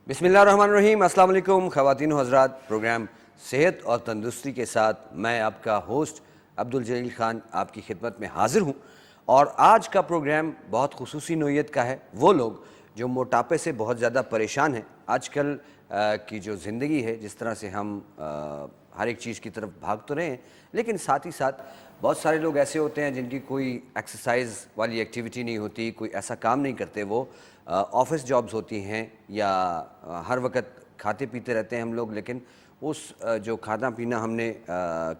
بسم اللہ الرحمن الرحیم۔ السلام علیکم خواتین و حضرات، پروگرام صحت اور تندرستی کے ساتھ میں آپ کا ہوسٹ عبدالجلیل خان آپ کی خدمت میں حاضر ہوں، اور آج کا پروگرام بہت خصوصی نوعیت کا ہے۔ وہ لوگ جو موٹاپے سے بہت زیادہ پریشان ہیں، آج کل کی جو زندگی ہے، جس طرح سے ہم ہر ایک چیز کی طرف بھاگ تو رہے ہیں، لیکن ساتھ ہی ساتھ بہت سارے لوگ ایسے ہوتے ہیں جن کی کوئی ایکسرسائز والی ایکٹیویٹی نہیں ہوتی، کوئی ایسا کام نہیں کرتے، وہ آفس جابز ہوتی ہیں یا ہر وقت کھاتے پیتے رہتے ہیں ہم لوگ، لیکن اس جو کھانا پینا ہم نے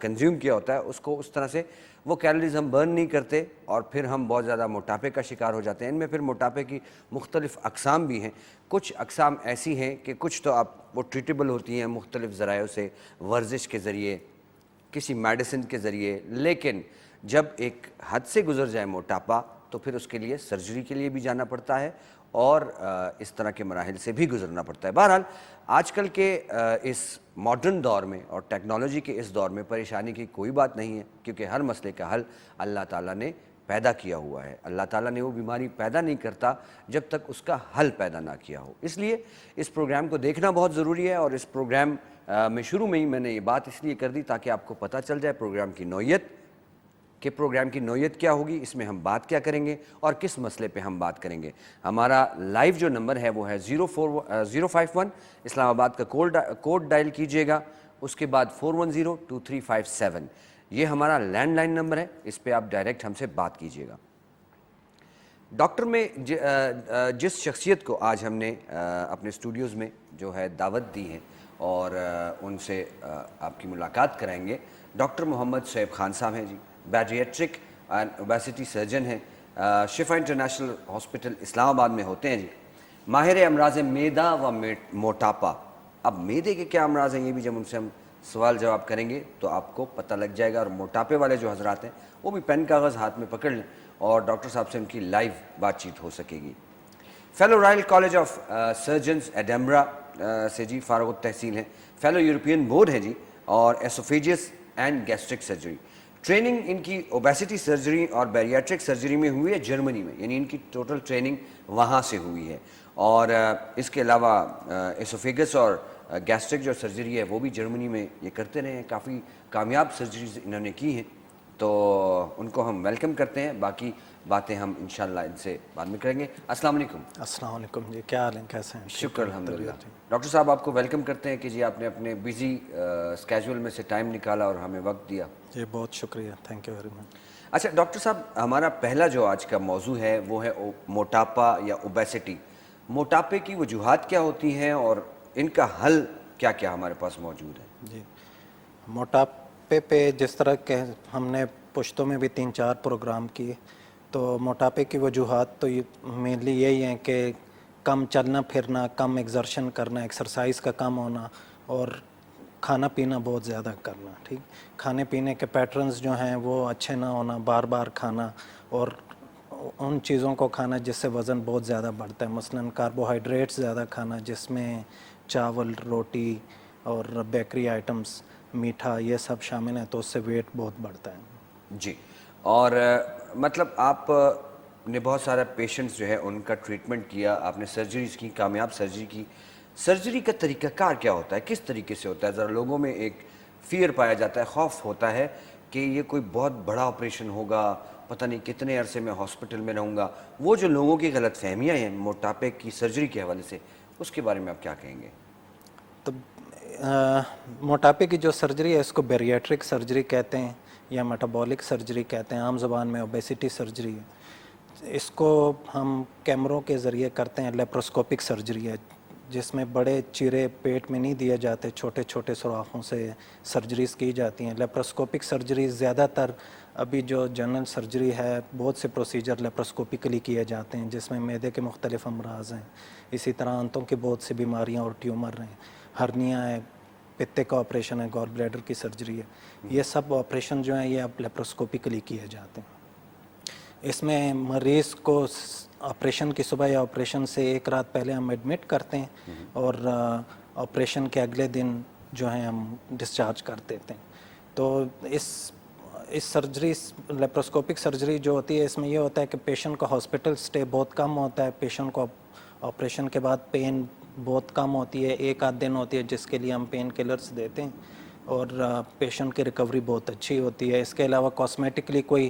کنزیوم کیا ہوتا ہے اس کو اس طرح سے وہ کیلوریز ہم برن نہیں کرتے، اور پھر ہم بہت زیادہ موٹاپے کا شکار ہو جاتے ہیں۔ ان میں پھر موٹاپے کی مختلف اقسام بھی ہیں۔ کچھ اقسام ایسی ہیں کہ کچھ تو وہ ٹریٹیبل ہوتی ہیں مختلف ذرائعوں سے، ورزش کے ذریعے، کسی میڈیسن کے ذریعے، لیکن جب ایک حد سے گزر جائے موٹاپا تو پھر اس کے لیے سرجری کے لیے بھی جانا پڑتا ہے، اور اس طرح کے مراحل سے بھی گزرنا پڑتا ہے۔ بہرحال آج کل کے اس ماڈرن دور میں اور ٹیکنالوجی کے اس دور میں پریشانی کی کوئی بات نہیں ہے، کیونکہ ہر مسئلے کا حل اللہ تعالیٰ نے پیدا کیا ہوا ہے۔ اللہ تعالیٰ نے وہ بیماری پیدا نہیں کرتا جب تک اس کا حل پیدا نہ کیا ہو۔ اس لیے اس پروگرام کو دیکھنا بہت ضروری ہے، اور اس پروگرام میں شروع میں ہی میں نے یہ بات اس لیے کر دی تاکہ آپ کو پتہ چل جائے پروگرام کی نوعیت، کہ پروگرام کی نوعیت کیا ہوگی، اس میں ہم بات کیا کریں گے اور کس مسئلے پہ ہم بات کریں گے۔ ہمارا لائیو جو نمبر ہے وہ ہے 051 اسلام آباد کا کوڈ ڈائل کیجئے گا، اس کے بعد 410-2357، یہ ہمارا لینڈ لائن نمبر ہے، اس پہ آپ ڈائریکٹ ہم سے بات کیجئے گا۔ ڈاکٹر میں جس شخصیت کو آج ہم نے اپنے اسٹوڈیوز میں جو ہے دعوت دی ہے اور ان سے آپ کی ملاقات کرائیں گے، ڈاکٹر محمد شعیب خان صاحب ہیں جی، بیریٹرک اینڈ اوبیسٹی سرجن ہیں، شفا انٹرنیشنل ہاسپٹل اسلام آباد میں ہوتے ہیں جی، ماہر امراض معدہ و موٹاپا۔ اب معدے کے کیا امراض ہیں یہ بھی جب ان سے ہم سوال جواب کریں گے تو آپ کو پتہ لگ جائے گا، اور موٹاپے والے جو حضرات ہیں وہ بھی پین کاغذ ہاتھ میں پکڑ لیں اور ڈاکٹر صاحب سے ان کی لائیو بات چیت ہو سکے گی۔ Fellow Royal college of surgeons Edinburgh سے جی فارغ التحصیل ہیں، فیلو یورپین بورڈ ہے جی، اور ایسوفیجیس اینڈ گیسٹرک سرجری۔ ٹریننگ ان کی اوبیسٹی سرجری اور بیریٹرک سرجری میں ہوئی ہے جرمنی میں، یعنی ان کی ٹوٹل ٹریننگ وہاں سے ہوئی ہے، اور اس کے علاوہ ایسوفیگس اور گیسٹرک جو سرجری ہے وہ بھی جرمنی میں یہ کرتے رہے ہیں، کافی کامیاب سرجریز انہوں نے کی ہیں، تو ان کو ہم ویلکم کرتے ہیں۔ باقی باتیں ہم انشاءاللہ ان سے بعد میں کریں گے۔ السلام علیکم۔ السلام علیکم جی، کیا حال ہیں، کیسے ہیں؟ شکر الحمدللہ۔ ڈاکٹر صاحب آپ کو ویلکم کرتے ہیں کہ جی آپ نے اپنے بیزی اسکیجول میں سے ٹائم نکالا اور ہمیں وقت دیا۔ جی بہت شکریہ، تھینک یو ویری مچ۔ اچھا ڈاکٹر صاحب، ہمارا پہلا جو آج کا موضوع ہے وہ ہے موٹاپا یا اوبیسٹی۔ موٹاپے کی وجوہات کیا ہوتی ہیں اور ان کا حل کیا کیا ہمارے پاس موجود ہے؟ جی، موٹاپے پہ جس طرح کہ ہم نے پشتوں میں بھی 3-4 پروگرام کیے، تو موٹاپے کی وجوہات تو مینلی یہی ہیں کہ کم چلنا پھرنا، کم ایگزرشن کرنا، ایکسرسائز کا کم ہونا، اور کھانا پینا بہت زیادہ کرنا۔ ٹھیک، کھانے پینے کے پیٹرنز جو ہیں وہ اچھے نہ ہونا، بار بار کھانا، اور ان چیزوں کو کھانا جس سے وزن بہت زیادہ بڑھتا ہے، مثلاً کاربوہائیڈریٹس زیادہ کھانا جس میں چاول، روٹی اور بیکری آئٹمس، میٹھا، یہ سب شامل ہیں، تو اس سے ویٹ بہت بڑھتا ہے۔ جی، اور مطلب آپ نے بہت سارا پیشنٹس جو ہے ان کا ٹریٹمنٹ کیا، آپ نے سرجریز کی، کامیاب سرجری کی۔ سرجری کا طریقہ کار کیا ہوتا ہے، کس طریقے سے ہوتا ہے؟ ذرا لوگوں میں ایک فیئر پایا جاتا ہے، خوف ہوتا ہے کہ یہ کوئی بہت بڑا آپریشن ہوگا، پتہ نہیں کتنے عرصے میں ہاسپٹل میں رہوں گا۔ وہ جو لوگوں کی غلط فہمیاں ہیں موٹاپے کی سرجری کے حوالے سے، اس کے بارے میں آپ کیا کہیں گے؟ تو موٹاپے کی جو سرجری ہے اس کو بیریٹرک سرجری کہتے ہیں یا میٹابولک سرجری کہتے ہیں، عام زبان میں اوبیسٹی سرجری ہے۔ اس کو ہم کیمروں کے ذریعے کرتے ہیں، لیپروسکوپک سرجری ہے، جس میں بڑے چیرے پیٹ میں نہیں دیے جاتے، چھوٹے چھوٹے سوراخوں سے سرجریز کی جاتی ہیں۔ لیپروسکوپک سرجریز زیادہ تر ابھی جو جنرل سرجری ہے، بہت سے پروسیجر لیپروسکوپکلی کیے جاتے ہیں، جس میں معدے کے مختلف امراض ہیں، اسی طرح آنتوں کی بہت سی بیماریاں اور ٹیومر ہیں، ہرنیا ہے، پتے کا آپریشن ہے، گال بلیڈر کی سرجری ہے، یہ سب آپریشن جو ہیں یہ اب لیپروسکوپکلی کیے جاتے ہیں۔ اس میں مریض کو آپریشن کی صبح یا آپریشن سے 1 رات پہلے ہم ایڈمٹ کرتے ہیں، اور آپریشن کے اگلے دن جو ہیں ہم ڈسچارج کر دیتے ہیں۔ تو اس سرجری، لیپروسکوپک سرجری جو ہوتی ہے، اس میں یہ ہوتا ہے کہ پیشنٹ کا ہاسپٹل سٹے بہت کم ہوتا ہے، پیشنٹ کو آپریشن کے بعد پین بہت کم ہوتی ہے, ایک آدھ دن ہوتی ہے, جس کے لیے ہم پین کلرز دیتے ہیں اور پیشنٹ کی ریکوری بہت اچھی ہوتی ہے. اس کے علاوہ کاسمیٹکلی کوئی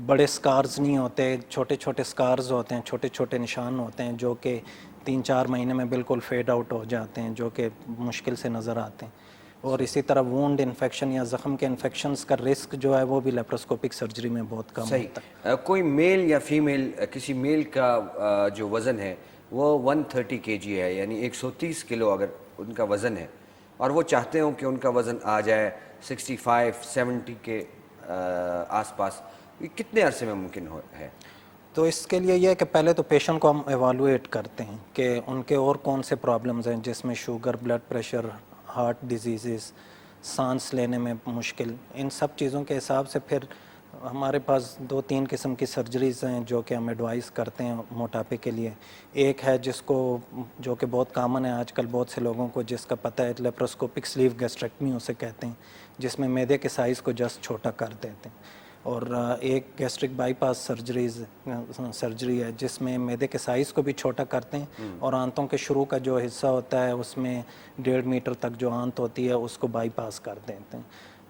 بڑے سکارز نہیں ہوتے, چھوٹے چھوٹے سکارز ہوتے ہیں, چھوٹے چھوٹے نشان ہوتے ہیں جو کہ 3-4 مہینے میں بالکل فیڈ آؤٹ ہو جاتے ہیں, جو کہ مشکل سے نظر آتے ہیں. اور اسی طرح وونڈ انفیکشن یا زخم کے انفیکشنز کا رسک جو ہے وہ بھی لیپروسکوپک سرجری میں بہت کم ہوتا ہے. کوئی میل یا فیمیل, کسی میل کا جو وزن ہے وہ 130 kg ہے, یعنی 130 کلو اگر ان کا وزن ہے, اور وہ چاہتے ہوں کہ ان کا وزن آ جائے 65-70 کے آس پاس, یہ کتنے عرصے میں ممکن ہے؟ تو اس کے لیے یہ ہے کہ پہلے تو پیشنٹ کو ہم ایوالویٹ کرتے ہیں کہ ان کے اور کون سے پرابلمز ہیں, جس میں sugar, blood pressure, heart diseases, سانس لینے میں مشکل, ان سب چیزوں کے حساب سے پھر ہمارے پاس 2-3 قسم کی سرجریز ہیں جو کہ ہم ایڈوائز کرتے ہیں موٹاپے کے لیے. ایک ہے جس کو, جو کہ بہت کامن ہے آج کل بہت سے لوگوں کو, جس کا پتہ ہے, لیپروسکوپک سلیو گیسٹریکٹمی اسے کہتے ہیں, جس میں معدے کے سائز کو جسٹ چھوٹا کر دیتے ہیں. اور ایک گیسٹرک بائی پاس سرجری ہے جس میں معدے کے سائز کو بھی چھوٹا کرتے ہیں اور آنتوں کے شروع کا جو حصہ ہوتا ہے اس میں 1.5 میٹر تک جو آنت ہوتی ہے اس کو بائی پاس کر دیتے ہیں,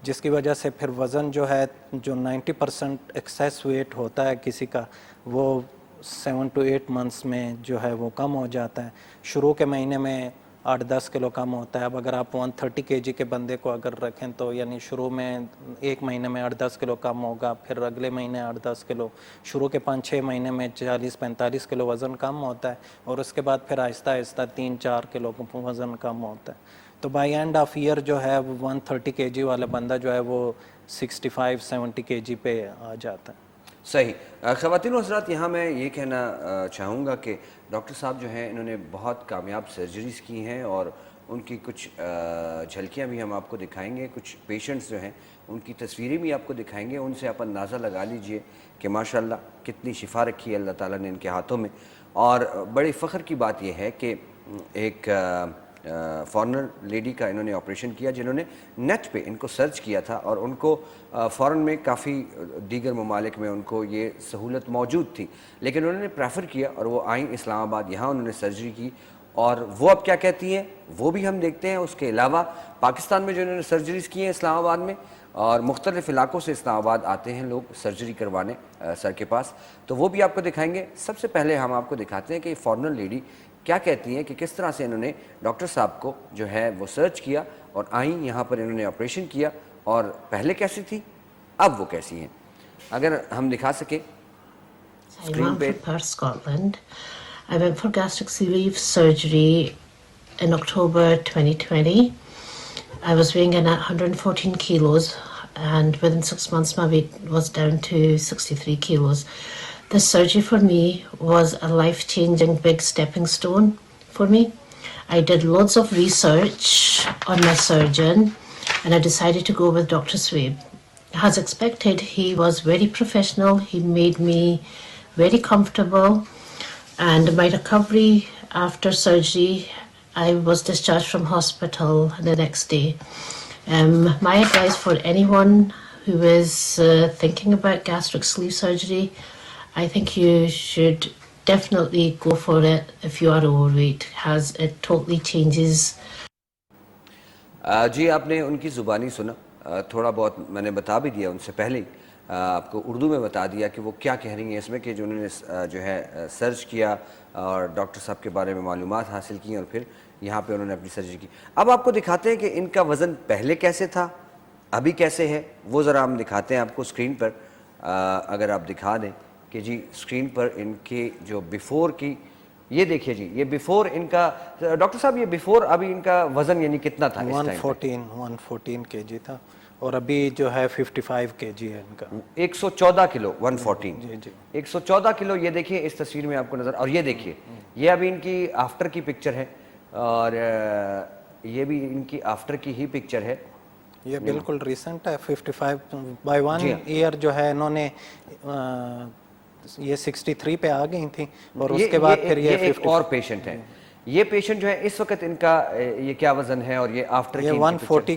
جس کی وجہ سے پھر وزن جو ہے, جو 90% ایکسیس ویٹ ہوتا ہے کسی کا, وہ 7 to 8 months میں جو ہے وہ کم ہو جاتا ہے. شروع کے مہینے میں 8-10 کلو کم ہوتا ہے. اب اگر آپ 130 kg کے بندے کو اگر رکھیں تو یعنی شروع میں ایک مہینے میں 8-10 کلو کم ہوگا, پھر اگلے مہینے 8-10 کلو, شروع کے 5-6 مہینے میں 40-45 کلو وزن کم ہوتا ہے, اور اس کے بعد پھر آہستہ آہستہ 3-4 کلو وزن کم ہوتا ہے. تو بائی اینڈ آف ایئر جو ہے 130 kg والا بندہ جو ہے وہ 65-70 kg پہ آ جاتا ہے. صحیح. خواتین و حضرات, یہاں میں یہ کہنا چاہوں گا کہ ڈاکٹر صاحب جو ہیں انہوں نے بہت کامیاب سرجریز کی ہیں, اور ان کی کچھ جھلکیاں بھی ہم آپ کو دکھائیں گے, کچھ پیشنٹس جو ہیں ان کی تصویریں بھی آپ کو دکھائیں گے, ان سے آپ اندازہ لگا لیجئے کہ ماشاءاللہ کتنی شفا رکھی ہے اللہ تعالیٰ نے ان کے ہاتھوں میں. اور بڑی فخر کی بات یہ ہے کہ ایک فارنر لیڈی کا انہوں نے آپریشن کیا, جنہوں نے نیٹ پہ ان کو سرچ کیا تھا, اور ان کو فارن میں کافی دیگر ممالک میں ان کو یہ سہولت موجود تھی, لیکن انہوں نے پریفر کیا اور وہ آئیں اسلام آباد, یہاں انہوں نے سرجری کی, اور وہ اب کیا کہتی ہیں وہ بھی ہم دیکھتے ہیں. اس کے علاوہ پاکستان میں جو انہوں نے سرجریز کی ہیں اسلام آباد میں, اور مختلف علاقوں سے اسلام آباد آتے ہیں لوگ سرجری کروانے سر کے پاس, تو وہ بھی آپ کو دکھائیں گے. سب سے پہلے ہم آپ کو دکھاتے ہیں کہ فارنر لیڈی کیا کہتی ہیں کہ کس طرح سے انہوں نے ڈاکٹر صاحب کو جو ہے وہ سرچ کیا اور آئیں یہاں پر انہوں نے آپریشن کیا, اور پہلے کیسی تھی اب وہ کیسی ہیں, اگر ہم دکھا سکیں اسکرین پہ. Perth, Scotland. I went for gastric sleeve surgery in October 2020. I was weighing in at 114 kilos, and within 6 months my weight was down to 63 kilos. This surgery for me was a life-changing big stepping stone for me. I did loads of research on my surgeon, and I decided to go with Dr. Swaib. As expected, he was very professional. He made me very comfortable, and my recovery after surgery, I was discharged from hospital the next day. My advice for anyone who is thinking about gastric sleeve surgery, I think you should definitely go for it if you are overweight, as it totally changes. جی آپ نے ان کی زبانی سنا, تھوڑا بہت میں نے بتا بھی دیا ان سے پہلے ہی, آپ کو اردو میں بتا دیا کہ وہ کیا کہہ رہی ہیں اس میں, کہ جو انہوں نے جو ہے سرچ کیا اور ڈاکٹر صاحب کے بارے میں معلومات حاصل کی, اور پھر یہاں پہ انہوں نے اپنی سرجری کی. اب آپ کو دکھاتے ہیں کہ ان کا وزن پہلے کیسے تھا ابھی کیسے ہے, وہ ذرا ہم دکھاتے ہیں آپ کو اسکرین پر. اگر آپ دکھا دیں کہ جی اسکرین پر ان کے جو بیفور کی, یہ دیکھیے جی, یہ بیفور ان کا, ڈاکٹر صاحب یہ بیفور ابھی ان کا وزن یعنی کتنا تھا؟ 114 kg تھا, اور ابھی جو ہے 55 kg ہے ان کا. 114 کلو 114. جی جی 114 کلو, یہ دیکھیے اس تصویر میں آپ کو نظر, اور یہ دیکھیے یہ ابھی ان کی آفٹر کی پکچر ہے, اور یہ بھی ان کی آفٹر کی ہی پکچر ہے. یہ بالکل ریسنٹ ہے. 55 بائی 1 ایئر جو ہے انہوں نے یہ 63 پہ آ گئی تھیں, اور اس کے بعد پھر یہ ایک اور پیشنٹ ہے. یہ پیشنٹ جو ہے اس وقت ان کا یہ کیا وزن ہے, اور یہ آفٹر کی 140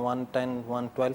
112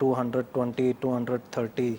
220 230,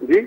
جی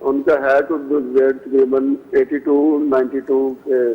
ان کا ہے تو ویٹ تقریباً 82-92 کے.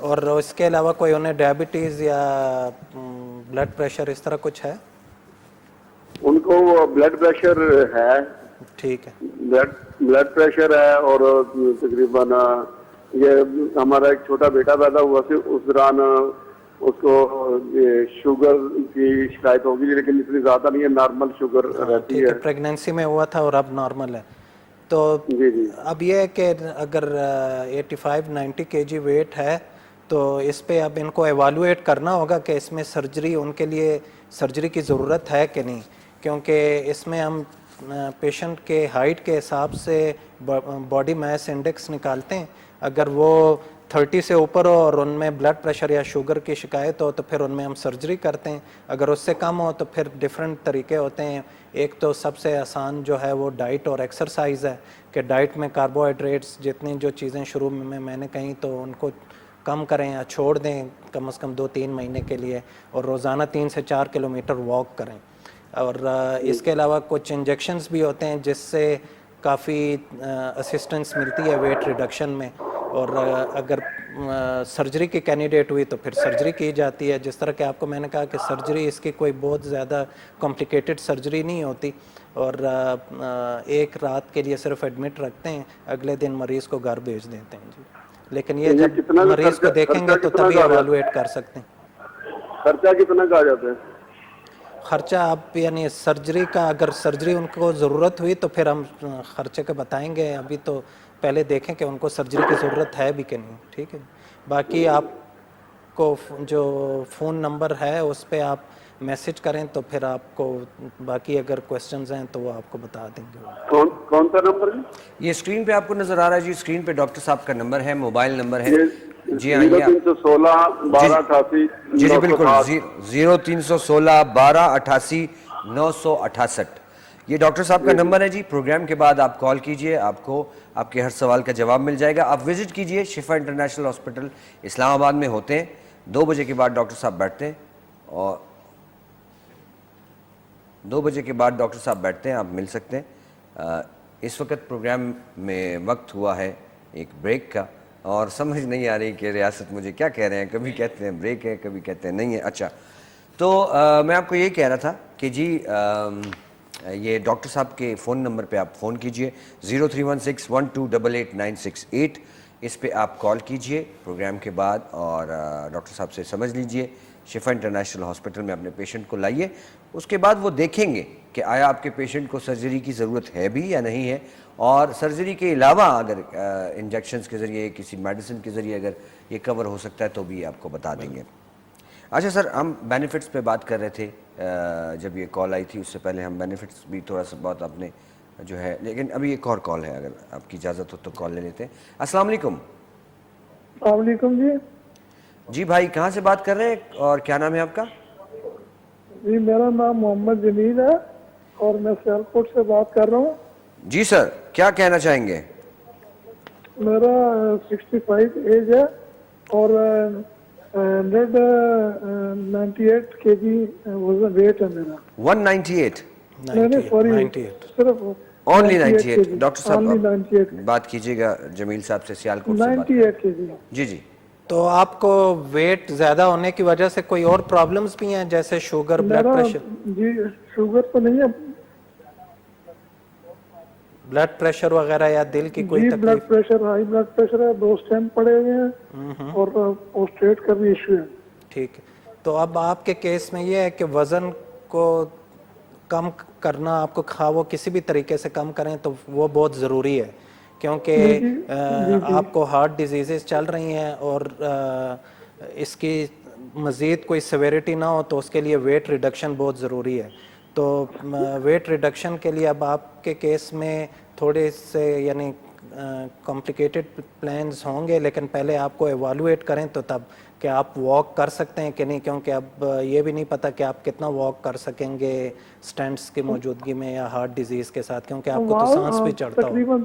اور اس کے علاوہ کوئی انہیں ڈائبٹیز یا بلڈ پریشر اس طرح کچھ ہے؟ ان کو بلڈ پریشر ہے, ٹھیک ہے. بلڈ پریشر ہے, اور تقریباً یہ ہمارا ایک چھوٹا بیٹا پیدا ہوا تھا, اس دوران اس کو شوگر کی شکایت ہوگی, لیکن اتنی زیادہ نہیں ہے, نارمل شوگر رہتی ٹھیک ہے. ہے. پریگنینسی میں ہوا تھا اور اب نارمل ہے. تو جی جی اب یہ ہے کہ اگر 85-90 کے جی ویٹ ہے تو اس پہ اب ان کو ایوالویٹ کرنا ہوگا کہ اس میں سرجری, ان کے لیے سرجری کی ضرورت ہے کہ نہیں, کیونکہ اس میں ہم پیشنٹ کے ہائٹ کے حساب سے باڈی میس انڈیکس نکالتے ہیں. اگر وہ 30 سے اوپر ہو اور ان میں بلڈ پریشر یا شوگر کی شکایت ہو تو پھر ان میں ہم سرجری کرتے ہیں. اگر اس سے کم ہو تو پھر ڈفرینٹ طریقے ہوتے ہیں. ایک تو سب سے آسان جو ہے وہ ڈائٹ اور ایکسرسائز ہے, کہ ڈائٹ میں کاربوہائیڈریٹس جتنی جو چیزیں شروع میں نے کہیں تو ان کو کم کریں یا چھوڑ دیں کم از کم 2-3 مہینے کے لیے, اور روزانہ 3 سے 4 کلومیٹر واک کریں. اور اس کے علاوہ کچھ انجیکشنز بھی ہوتے ہیں جس سے کافی اسسٹنس ملتی ہے ویٹ ریڈکشن میں. اور اگر سرجری کی کینڈیڈیٹ ہوئی تو پھر سرجری کی جاتی ہے. جس طرح کہ آپ کو میں نے کہا کہ سرجری اس کی کوئی بہت زیادہ کمپلیکیٹڈ سرجری نہیں ہوتی, اور ایک رات کے لیے صرف ایڈمٹ رکھتے ہیں, اگلے دن مریض کو گھر بھیج دیتے ہیں. جی لیکن یہ جب کتنا مریض کو دیکھیں گے تو تبھی ایوالویٹ کر سکتے ہیں. خرچہ کتنا کا آ جاتا ہے؟ خرچہ آپ یعنی سرجری کا, اگر سرجری ان کو ضرورت ہوئی تو پھر ہم خرچے کا بتائیں گے. ابھی تو پہلے دیکھیں کہ ان کو سرجری کی ضرورت ہے بھی کہ نہیں. ٹھیک ہے. باقی آپ کو جو فون نمبر ہے اس پہ آپ میسج کریں تو پھر آپ کو باقی اگر کویسچنز ہیں تو وہ آپ کو بتا دیں گے. کون سا نمبر ہے یہ اسکرین پہ آپ کو نظر آ رہا ہے جی, اسکرین پہ ڈاکٹر صاحب کا نمبر ہے, موبائل نمبر ہے. جی ہاں, یہ 0316-1288 جی جی بالکل 0316-1288-968. یہ ڈاکٹر صاحب کا نمبر ہے جی. پروگرام کے بعد آپ کال کیجئے, آپ کو آپ کے ہر سوال کا جواب مل جائے گا. آپ وزٹ کیجئے شفا انٹرنیشنل ہاسپٹل اسلام آباد میں ہوتے ہیں. 2 بجے کے بعد ڈاکٹر صاحب بیٹھتے ہیں, اور 2 بجے کے بعد ڈاکٹر صاحب بیٹھتے ہیں, آپ مل سکتے ہیں. اس وقت پروگرام میں وقت ہوا ہے ایک بریک کا, اور سمجھ نہیں آ رہی کہ ریاست مجھے کیا کہہ رہے ہیں. کبھی کہتے ہیں بریک ہے, کبھی کہتے ہیں نہیں ہے. اچھا, تو میں آپ کو یہ کہہ رہا تھا کہ جی یہ ڈاکٹر صاحب کے فون نمبر پہ آپ فون کیجئے 031612888968. اس پہ آپ کال کیجئے پروگرام کے بعد, اور ڈاکٹر صاحب سے سمجھ لیجئے. شفا انٹرنیشنل ہاسپٹل میں اپنے پیشنٹ کو لائیے. اس کے بعد وہ دیکھیں گے کہ آیا آپ کے پیشنٹ کو سرجری کی ضرورت ہے بھی یا نہیں ہے, اور سرجری کے علاوہ اگر انجیکشنز کے ذریعے کسی میڈیسن کے ذریعے اگر یہ کور ہو سکتا ہے تو بھی آپ کو بتا دیں گے. اچھا سر, ہم بینیفٹس پہ بات کر رہے تھے جب یہ کال آئی تھی. اس سے پہلے ہم بینیفٹس بھی تھوڑا سا بہت آپ نے جو ہے, لیکن ابھی ایک اور کال ہے, اگر آپ کی اجازت ہو تو کال لے لیتے ہیں. السلام علیکم. السلام علیکم جی. جی بھائی, کہاں سے بات کر رہے ہیں اور کیا نام ہے آپ کا؟ جی میرا نام محمد جمیل ہے اور میں سیالکوٹ سے بات کر رہا ہوں. جی سر, کیا کہنا چاہیں گے؟ میرا 65 ایج ہے اور 198 کے جی ویٹ ہے میرا. 198 نہیں سوری, 98 صرف اونلی 98. ڈاکٹر صاحب Only 98 بات کیجیے گا جمیل صاحب سے, سیالکوٹ سے بات. 98 کے جی. جی جی. تو آپ کو ویٹ زیادہ ہونے کی وجہ سے کوئی اور پرابلمز بھی ہیں جیسے شوگر, بلڈ میرا پریشر؟ جی شوگر تو نہیں ہے بلڈ پریشر وغیرہ یا دل کی کوئی جی. تکلیف؟ Blood pressure, high blood pressure ہے, 2 اسٹینٹ پڑے ہوئے ہیں اور پروسٹیٹ کا بھی ایشو ہے. ٹھیک ہے. تو اب آپ کے کیس میں یہ ہے کہ وزن کو کم کرنا, آپ کو وہ کسی بھی طریقے سے کم کریں تو وہ بہت ضروری ہے, کیونکہ آپ کو ہارٹ ڈیزیزز چل رہی ہیں اور اس کی مزید کوئی سیویرٹی نہ ہو تو اس کے لیے ویٹ ریڈکشن بہت ضروری ہے. تو ویٹ ریڈکشن کے لیے اب آپ کے کیس میں تھوڑے سے یعنی کمپلیکیٹڈ پلانز ہوں گے, لیکن پہلے آپ کو ایوالویٹ کریں تو تب کہ آپ واک کر سکتے ہیں کہ نہیں, کیونکہ اب یہ بھی نہیں پتہ کہ آپ کتنا واک کر سکیں گے سٹینٹس کی موجودگی میں یا ہارٹ ڈیزیز کے ساتھ, کیونکہ آپ کو تو سانس بھی چڑھتا ہو. تقریباً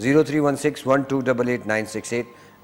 031612888968।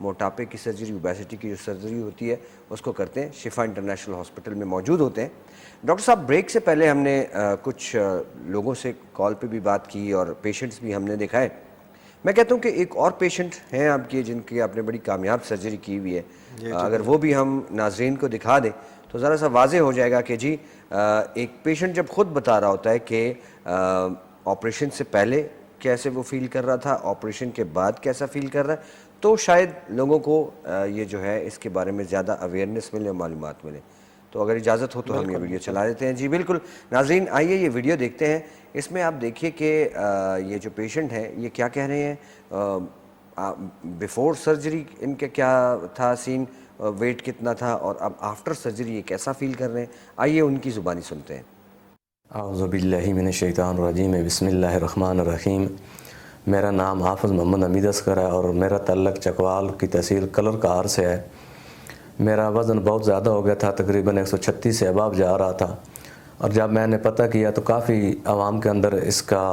موٹاپے کی سرجری, اوبیسٹی کی جو سرجری ہوتی ہے اس کو کرتے ہیں, شفا انٹرنیشنل ہاسپٹل میں موجود ہوتے ہیں. ڈاکٹر صاحب, بریک سے پہلے ہم نے کچھ لوگوں سے کال پہ بھی بات کی اور پیشنٹس بھی ہم نے دیکھا ہے. میں کہتا ہوں کہ ایک اور پیشنٹ ہیں آپ کی جن کی آپ نے بڑی کامیاب سرجری کی ہوئی ہے, اگر وہ بھی ہم ناظرین کو دکھا دیں تو ذرا سا واضح ہو جائے گا کہ جی ایک پیشنٹ جب خود بتا رہا ہوتا ہے کہ آپریشن سے پہلے کیسے وہ فیل کر رہا تھا, آپریشن کے بعد کیسا فیل کر رہا ہے, تو شاید لوگوں کو یہ جو ہے اس کے بارے میں زیادہ اویئرنیس ملے, معلومات ملے. تو اگر اجازت ہو تو ہم یہ ویڈیو چلا دیتے ہیں. جی بالکل ناظرین, آئیے یہ ویڈیو دیکھتے ہیں. اس میں آپ دیکھیے کہ یہ جو پیشنٹ ہے یہ کیا کہہ رہے ہیں, بیفور سرجری ان کا کیا تھا سین, ویٹ کتنا تھا, اور اب آفٹر سرجری یہ کیسا فیل کر رہے ہیں. آئیے ان کی زبانی سنتے ہیں. اعوذ باللہ من الشیطان الرجیم, بسم اللہ الرحمن الرحیم. میرا نام حافظ محمد حمید اصغر ہے اور میرا تعلق چکوال کی تحصیل کلر کار سے ہے. میرا وزن بہت زیادہ ہو گیا تھا, تقریباً 136 سے اباب جا رہا تھا, اور جب میں نے پتہ کیا تو کافی عوام کے اندر اس کا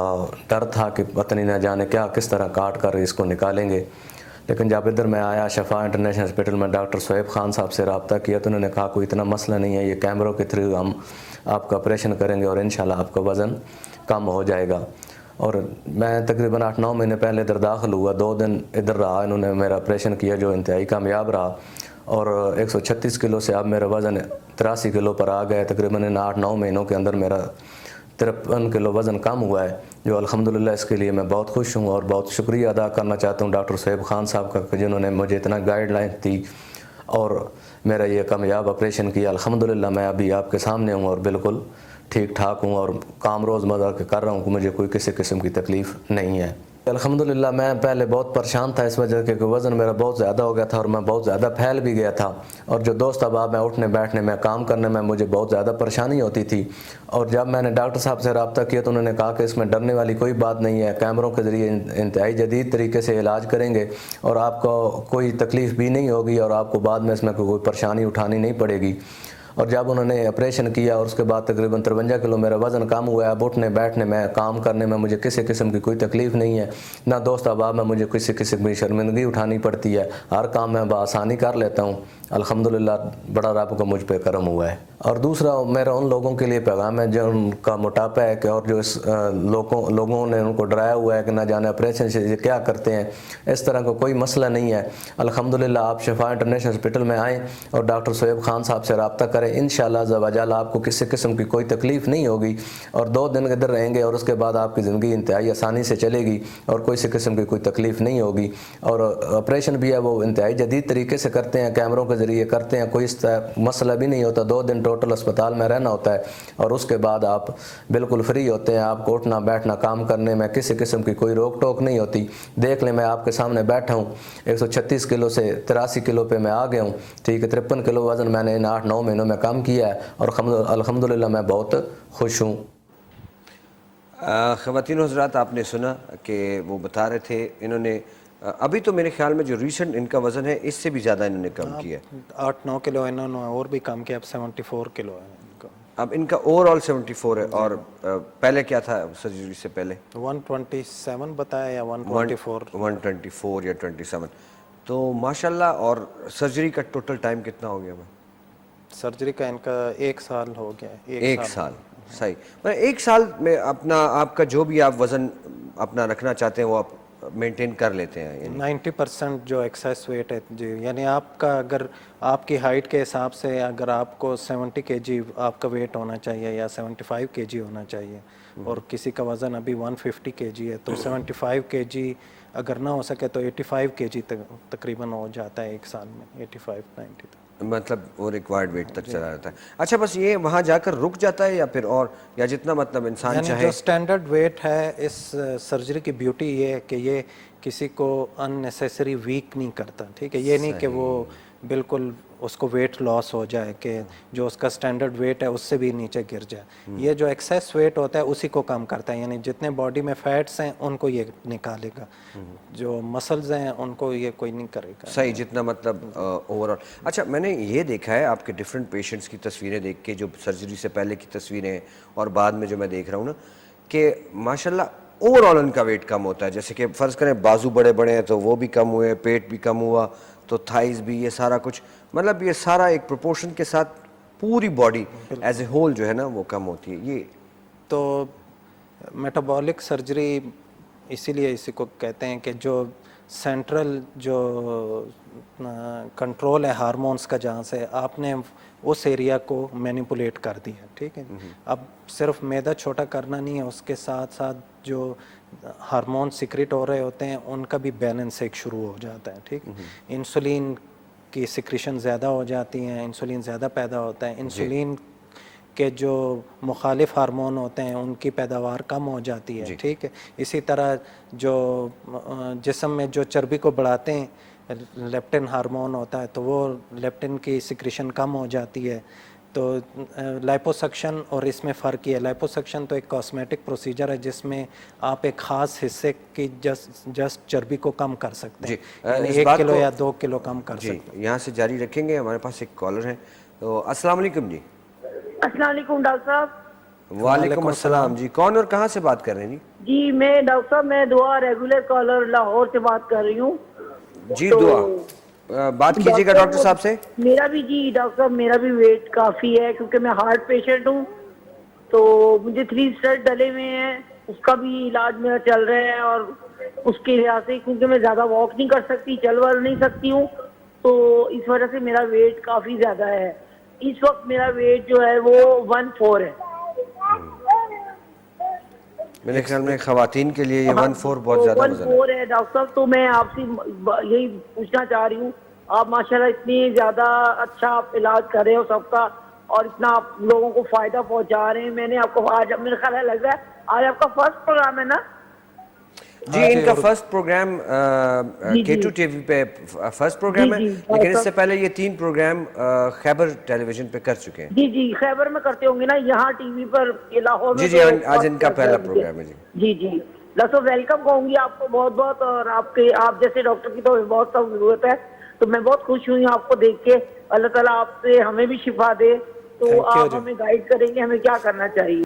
ڈر تھا کہ پتہ نہیں نہ جانے کیا کس طرح کاٹ کر اس کو نکالیں گے. لیکن جب ادھر میں آیا شفا انٹرنیشنل ہاسپٹل میں ڈاکٹر شعیب خان صاحب سے رابطہ کیا تو انہوں نے کہا کوئی اتنا مسئلہ نہیں ہے, یہ کیمروں کے تھرو ہم آپ کا آپریشن کریں گے اور انشاءاللہ آپ کا وزن کم ہو جائے گا. اور میں تقریباً 8-9 مہینے پہلے ادھر داخل ہوا, 2 دن ادھر رہا, انہوں نے میرا آپریشن کیا جو انتہائی کامیاب رہا, اور 136 کلو سے اب میرا وزن 83 کلو پر آ گیا. تقریباً 8-9 مہینوں کے اندر میرا 53 کلو وزن کم ہوا ہے, جو الحمدللہ اس کے لیے میں بہت خوش ہوں. اور بہت شکریہ ادا کرنا چاہتا ہوں ڈاکٹر شعیب خان صاحب کا, جنہوں نے مجھے اتنا گائیڈ لائن دی اور میرا یہ کامیاب آپریشن کیا. الحمدللہ میں ابھی آپ کے سامنے ہوں اور بالکل ٹھیک ٹھاک ہوں اور کام روزمرہ کے کر رہا ہوں کہ مجھے کوئی کسی قسم کی تکلیف نہیں ہے. الحمدللہ میں پہلے بہت پریشان تھا اس وجہ کہ وزن میرا بہت زیادہ ہو گیا تھا اور میں بہت زیادہ پھیل بھی گیا تھا, اور جو دوست احباب میں اٹھنے بیٹھنے میں کام کرنے میں مجھے بہت زیادہ پریشانی ہوتی تھی. اور جب میں نے ڈاکٹر صاحب سے رابطہ کیا تو انہوں نے کہا کہ اس میں ڈرنے والی کوئی بات نہیں ہے, کیمروں کے ذریعے انتہائی جدید طریقے سے علاج کریں گے اور آپ کو کوئی تکلیف بھی نہیں ہوگی اور آپ کو بعد میں اس میں کوئی پریشانی اٹھانی نہیں پڑے گی. اور جب انہوں نے آپریشن کیا اور اس کے بعد تقریباً 53 کلو میرا وزن کم ہوا ہے. اب اٹھنے بیٹھنے میں کام کرنے میں مجھے کسی قسم کی کوئی تکلیف نہیں ہے, نہ دوست احباب میں مجھے کسی قسم کی شرمندگی اٹھانی پڑتی ہے, ہر کام میں بآسانی کر لیتا ہوں. الحمدللہ بڑا رب کا مجھ پہ کرم ہوا ہے. اور دوسرا میرا ان لوگوں کے لیے پیغام ہے جو ان کا موٹاپا ہے کہ اور جو اس لوگوں نے ان کو ڈرایا ہوا ہے کہ نہ جانے آپریشن سے یہ کیا کرتے ہیں, اس طرح کا کوئی مسئلہ نہیں ہے. الحمدللہ آپ شفا انٹرنیشنل ہاسپٹل میں آئیں اور ڈاکٹر شعیب خان صاحب سے رابطہ کریں, انشاءاللہ عز و جل آپ کو کسی قسم کی کوئی تکلیف نہیں ہوگی اور 2 دن ادھر رہیں گے اور اس کے بعد آپ کی زندگی انتہائی آسانی سے چلے گی اور کوئی سی قسم کی کوئی تکلیف نہیں ہوگی. اور آپریشن بھی ہے وہ انتہائی جدید طریقے سے کرتے ہیں, کیمروں کے ذریعے کرتے ہیں, کوئی مسئلہ بھی نہیں ہوتا. 2 دن ٹوٹل اسپتال میں رہنا ہوتا ہے اور اس کے بعد آپ بالکل فری ہوتے ہیں. آپ کو اٹھنا بیٹھنا کام کرنے میں کسی قسم کی کوئی روک ٹوک نہیں ہوتی. دیکھ لیں میں آپ کے سامنے بیٹھا ہوں, 136 کلو سے 83 کلو پہ میں آ گیا ہوں, ٹھیک ہے. 53 کلو وزن میں نے ان 8-9 مہینوں میں کم کیا ہے اور الحمدللہ میں بہت خوش ہوں. خواتین و حضرات, آپ نے سنا کہ وہ بتا رہے تھے انہوں نے ابھی تو میرے خیال میں جو ریسنٹ ان کا وزن ہے اس سے بھی زیادہ انہوں نے کم کیا ہے. 8-9 کلو انہوں نے اور بھی کم کیا, اب 74 کلو ہے ان کا. اب ان کا اوور آل 74 ہے, اور پہلے کیا تھا سرجری سے پہلے 127 بتایا یا 124 یا 27. تو ماشاءاللہ. اور سرجری کا ٹوٹل ٹائم کتنا ہو گیا؟ سرجری کا ان کا 1 سال ہو گیا. 1 سال, صحیح. 1 سال میں اپنا آپ کا جو بھی آپ وزن اپنا رکھنا چاہتے ہیں وہ آپ مینٹین کر لیتے ہیں. 90% جو ایکسیس ویٹ ہے جی, یعنی آپ کا اگر آپ کی ہائٹ کے حساب سے اگر آپ کو 70 kg آپ کا ویٹ ہونا چاہیے یا 75 kg ہونا چاہیے, اور کسی کا وزن ابھی 150 kg ہے, تو 75 kg اگر نہ ہو سکے تو 85 kg تقریباً ہو جاتا ہے 1 سال میں, 85-90 تک. مطلب وہ ریکوائرڈ ویٹ تک چلا جاتا ہے. اچھا, بس یہ وہاں جا کر رک جاتا ہے یا پھر اور, یا جتنا مطلب انسان یعنی چاہے؟ جو سٹینڈرڈ ویٹ ہے اس سرجری کی بیوٹی یہ ہے کہ یہ کسی کو ان نیسیسری ویک نہیں کرتا, ٹھیک ہے. یہ نہیں کہ وہ بالکل اس کو ویٹ لاس ہو جائے کہ جو اس کا سٹینڈرڈ ویٹ ہے اس سے بھی نیچے گر جائے. یہ جو ایکسیس ویٹ ہوتا ہے اسی کو کم کرتا ہے, یعنی جتنے باڈی میں فیٹس ہیں ان کو یہ نکالے گا, جو مسلز ہیں ان کو یہ کوئی نہیں کرے گا. صحیح, جتنا مطلب اوور آل. اچھا, میں نے یہ دیکھا ہے آپ کے ڈفرینٹ پیشنٹس کی تصویریں دیکھ کے, جو سرجری سے پہلے کی تصویریں ہیں اور بعد میں جو میں دیکھ رہا ہوں نا, کہ ماشاءاللہ اوور آل ان کا ویٹ کم ہوتا ہے. جیسے کہ فرض کریں بازو بڑے بڑے ہیں تو وہ بھی کم ہوئے, پیٹ بھی کم ہوا, تو تھائز بھی, یہ سارا کچھ, مطلب یہ سارا ایک پروپورشن کے ساتھ پوری باڈی ایز اے ہول جو ہے نا وہ کم ہوتی ہے. یہ تو میٹابولک سرجری اسی لیے اسی کو کہتے ہیں کہ جو سینٹرل جو کنٹرول ہے ہارمونس کا, جہاں سے آپ نے اس ایریا کو مینیپولیٹ کر دیا, ٹھیک ہے. اب صرف معدہ چھوٹا کرنا نہیں ہے, اس کے ساتھ ساتھ جو ہارمون سیکریٹ ہو رہے ہوتے ہیں ان کا بھی بیلنس ایک شروع ہو جاتا ہے, ٹھیک. انسولین کی سیکریشن زیادہ ہو جاتی ہیں, انسولین زیادہ پیدا ہوتا ہے, انسولین کے جو مخالف ہارمون ہوتے ہیں ان کی پیداوار کم ہو جاتی ہے, ٹھیک ہے. اسی طرح جو جسم میں جو چربی کو بڑھاتے ہیں لیپٹن ہارمون ہوتا ہے, تو وہ لیپٹن کی سیکریشن کم ہو جاتی ہے. تو لائپوسکشن اور اس میں فرق یہ ہے, لائپوسکشن تو ایک کاسمیٹک پروسیجر ہے جس میں آپ ایک خاص حصے کی جسٹ چربی کو کم کر سکتے ہیں, یعنی 1 کلو یا 2 کلو کم کر سکتے ہیں. یہاں سے جاری رکھیں گے, ہمارے پاس ایک کالر ہے. تو السلام علیکم جی. السلام علیکم ڈاکٹر صاحب. وعلیکم السلام جی. کون اور کہاں سے بات کر رہے ہیں جی؟ جی میں ڈاکٹر صاحب میں دعا ریگولر کالر لاہور سے بات کر رہی ہوں. جی دعا بات کیجیے گا ڈاکٹر صاحب سے. میرا بھی جی ڈاکٹر صاحب میرا بھی ویٹ کافی ہے کیونکہ میں ہارٹ پیشنٹ ہوں, تو مجھے 3 اسٹنٹ ڈلے ہوئے ہیں, اس کا بھی علاج میرا چل رہا ہے. اور اس کے لحاظ سے کیونکہ میں زیادہ واک نہیں کر سکتی, چل ول نہیں سکتی ہوں, تو اس وجہ سے میرا ویٹ کافی زیادہ ہے. اس وقت میرا ویٹ جو ہے وہ 14 ہے. میرے خیال میں خواتین کے لیے یہ 14 بہت زیادہ وزن ہے. 14 ہے ڈاکٹر صاحب. تو میں آپ سے یہی پوچھنا چاہ رہی ہوں, آپ ماشاءاللہ اتنی زیادہ اچھا آپ علاج کر رہے ہو سب کا, اور اتنا آپ لوگوں کو فائدہ پہنچا رہے ہیں. میں نے آپ کو آج میرا خیال ہے لگ رہا ہے آج آپ کا فرسٹ پروگرام ہے نا؟ جی ان کا first programme K2 T V پہ فرسٹ پروگرام ہے, لیکن اس سے پہلے یہ 3 پروگرام خیبر ٹیلی ویژن پہ کر چکے ہیں. جی جی خیبر میں کرتے ہوں گے نا, یہاں ٹی وی پر لاہور میں. جی آج ان کا پہلا پروگرام ہے. جی جی ڈاکٹر ویلکم کہوں گی آپ کو بہت بہت, اور آپ جیسے ڈاکٹر کی تو بہت سب ضرورت ہے. تو میں بہت خوش ہوئی آپ کو دیکھ کے. اللہ تعالیٰ آپ سے ہمیں بھی شفا دے, تو آپ ہمیں گائیڈ کریں گے ہمیں کیا کرنا چاہیے.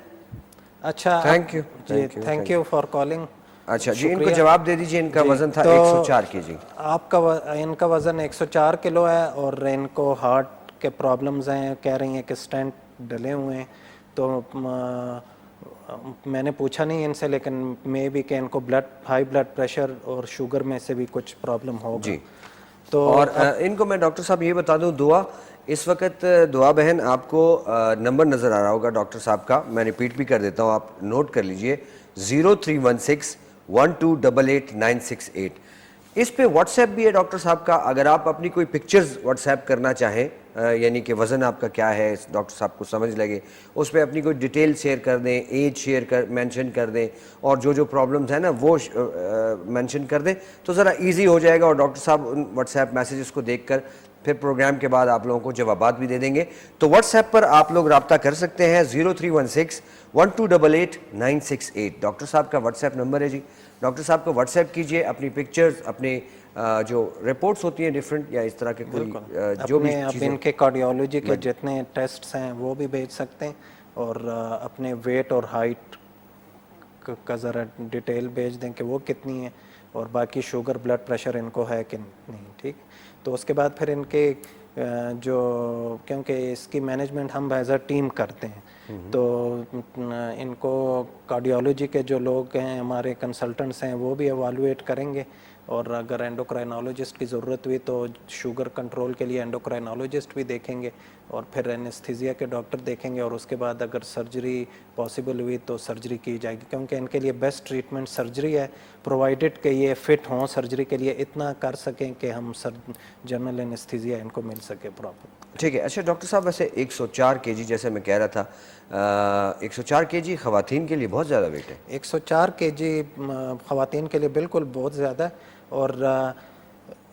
اچھا تھینک یو. جی تھینک یو فار کالنگ. اچھا جی ان کو جواب دے دیجئے. ان کا وزن تھا 104 کے جی. آپ کا ان کا وزن 104 کلو ہے, اور ان کو ہارٹ کے پرابلمز ہیں, کہہ رہی ہیں کہ اسٹینٹ ڈلے ہوئے ہیں. تو میں نے پوچھا نہیں ان سے, لیکن میں بھی کہ ان کو ہائی بلڈ پریشر اور شوگر میں سے بھی کچھ پرابلم ہوگا. جی تو اور ان کو میں ڈاکٹر صاحب یہ بتا دوں, دعا اس وقت دعا بہن آپ کو نمبر نظر آ رہا ہوگا ڈاکٹر صاحب کا, میں ریپیٹ بھی کر دیتا ہوں, آپ نوٹ کر لیجئے 0316128898. اس پہ واٹس ایپ بھی ہے ڈاکٹر صاحب کا. اگر آپ اپنی کوئی پکچرز واٹس ایپ کرنا چاہیں, یعنی کہ وزن آپ کا کیا ہے ڈاکٹر صاحب کو سمجھ لگے, اس پہ اپنی کوئی ڈیٹیل شیئر کر دیں, ایج مینشن کر دیں, اور جو پرابلمز ہیں نا وہ مینشن کر دیں, تو ذرا ایزی ہو جائے گا. اور ڈاکٹر صاحب ان واٹس ایپ میسیجز کو دیکھ کر پھر پروگرام کے بعد آپ لوگوں کو جوابات بھی دے دیں گے. تو واٹس ایپ پر آپ لوگ رابطہ کر سکتے ہیں 0316128898. ڈاکٹر صاحب کا واٹس ایپ نمبر ہے جی. ڈاکٹر صاحب کو واٹس ایپ کیجئے, اپنی پکچرز, اپنے جو رپورٹس ہوتی ہیں ڈیفرنٹ, یا اس طرح کے کوئی جو بھی اب ان کے کارڈیولوجی کے جتنے ٹیسٹس ہیں وہ بھی بھیج سکتے ہیں, اور اپنے ویٹ اور ہائٹ کا ذرا ڈیٹیل بھیج دیں کہ وہ کتنی ہے, اور باقی شوگر بلڈ پریشر ان کو ہے کہ نہیں, ٹھیک. تو اس کے بعد پھر ان کے جو, کیونکہ اس کی مینجمنٹ ہم ایز اے ٹیم کرتے ہیں, تو ان کو کارڈیولوجی کے جو لوگ ہیں ہمارے کنسلٹنٹس ہیں وہ بھی ایوالویٹ کریں گے, اور اگر اینڈوکرائنالوجسٹ کی ضرورت ہوئی تو شوگر کنٹرول کے لیے اینڈوکرائنالوجسٹ بھی دیکھیں گے, اور پھر اینستھیزیا کے ڈاکٹر دیکھیں گے, اور اس کے بعد اگر سرجری پاسبل ہوئی تو سرجری کی جائے گی, کیونکہ ان کے لیے بیسٹ ٹریٹمنٹ سرجری ہے, پرووائڈڈ کہ یہ فٹ ہوں سرجری کے لیے, اتنا کر سکیں کہ ہم جنرل اینستھیزیا ان کو مل سکے پراپر. ٹھیک ہے. اچھا ڈاکٹر صاحب ویسے 104 کے جی جیسے میں کہہ رہا تھا, 104 کے جی خواتین کے لیے بہت زیادہ ویٹ ہے. 104 کے جی خواتین کے لیے بالکل بہت زیادہ ہے, اور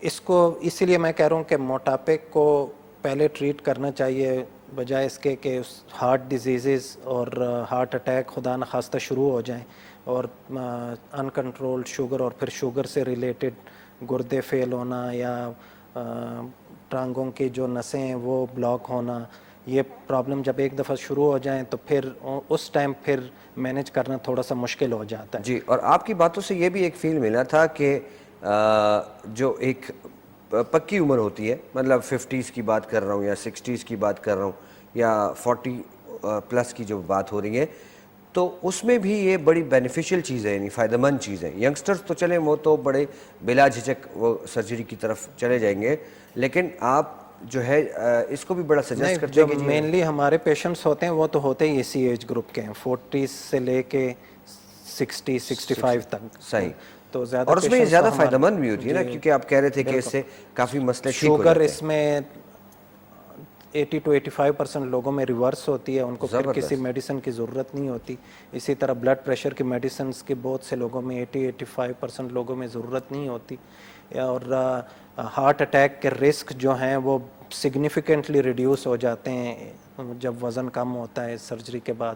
اس کو اسی لیے میں کہہ رہا ہوں کہ موٹاپے کو پہلے ٹریٹ کرنا چاہیے, بجائے اس کے کہ ہارٹ ڈیزیزز اور ہارٹ اٹیک خدا نخواستہ شروع ہو جائیں, اور ان کنٹرولڈ شوگر, اور پھر شوگر سے ریلیٹڈ گردے فیل ہونا, یا ٹانگوں کی جو نسیں ہیں وہ بلاک ہونا. یہ پرابلم جب ایک دفعہ شروع ہو جائیں تو پھر اس ٹائم پھر مینیج کرنا تھوڑا سا مشکل ہو جاتا ہے. جی, اور آپ کی باتوں سے یہ بھی ایک فیل ملا تھا کہ جو ایک پکی عمر ہوتی ہے, مطلب 50s کی بات کر رہا ہوں یا 60s کی بات کر رہا ہوں یا 40 پلس کی جو بات ہو رہی ہے, تو اس میں بھی یہ بڑی بینیفیشیل چیز ہے, یعنی فائدہ مند چیز ہے. ینگسٹرز تو چلیں وہ تو بڑے بلا جھجک وہ سرجری کی طرف چلے جائیں گے, لیکن آپ جو ہے اس کو بھی بڑا سجیسٹ کرتے جو ہیں کہ مینلی ہمارے پیشنٹس ہوتے ہیں وہ تو ہوتے ہی اسی ایج گروپ کے ہیں, 40 سے لے کے 60-65 تک. صحیح, تو زیادہ اور اس میں یہ patients زیادہ تو فائدہ ہمارے- مند بھی ہوتی ہے نا, جی، کیونکہ آپ کہہ رہے تھے کہ اس سے کافی مسئلے ٹھیک ہو شوگر جاتے ہیں. اس میں 80-85% لوگوں میں ریورس ہوتی ہے, ان کو پھر کسی میڈیسن کی ضرورت نہیں ہوتی. اسی طرح بلڈ پریشر کی میڈیسنز کی بہت سے لوگوں میں 80-85% لوگوں میں ضرورت نہیں ہوتی. اور ہارٹ اٹیک کے رسک جو ہیں وہ سگنیفیکنٹلی ریڈیوس ہو جاتے ہیں جب وزن کم ہوتا ہے سرجری کے بعد.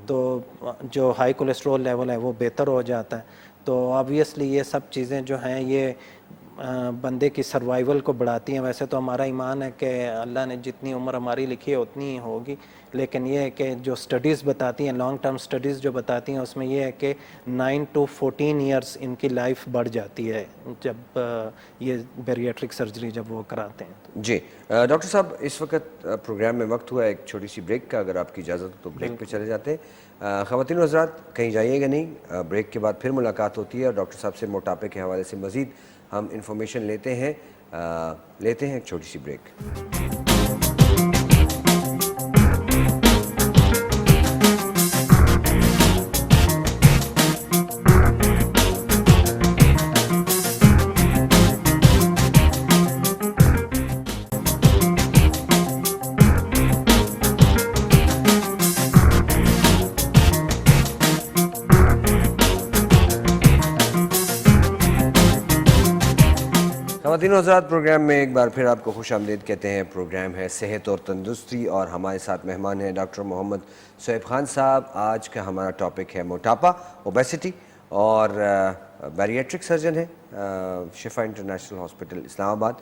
تو جو ہائی کولیسٹرول لیول ہے وہ بہتر ہو جاتا ہے. تو آبویسلی یہ سب چیزیں جو ہیں یہ بندے کی سروائیول کو بڑھاتی ہیں. ویسے تو ہمارا ایمان ہے کہ اللہ نے جتنی عمر ہماری لکھی ہے اتنی ہی ہوگی, لیکن یہ ہے کہ جو سٹڈیز بتاتی ہیں, لانگ ٹرم سٹڈیز جو بتاتی ہیں, اس میں یہ ہے کہ 9 to 14 ایئرس ان کی لائف بڑھ جاتی ہے جب یہ بیریٹرک سرجری جب وہ کراتے ہیں. جی ڈاکٹر صاحب, اس وقت پروگرام میں وقت ہوا ہے ایک چھوٹی سی بریک کا, اگر آپ کی اجازت ہو تو بریک پہ چلے جاتے ہیں. خواتین و حضرات کہیں جائیے گا نہیں, بریک کے بعد پھر ملاقات ہوتی ہے اور ڈاکٹر صاحب سے موٹاپے کے حوالے سے مزید ہم انفارمیشن لیتے ہیں ایک چھوٹی سی بریک. خواتین و حضرات, پروگرام میں ایک بار پھر آپ کو خوش آمدید کہتے ہیں. پروگرام ہے صحت اور تندرستی اور ہمارے ساتھ مہمان ہیں ڈاکٹر محمد شعیب خان صاحب. آج کا ہمارا ٹاپک ہے موٹاپا, اوبیسٹی, اور بیریٹرک سرجن ہے شفا انٹرنیشنل ہاسپٹل اسلام آباد.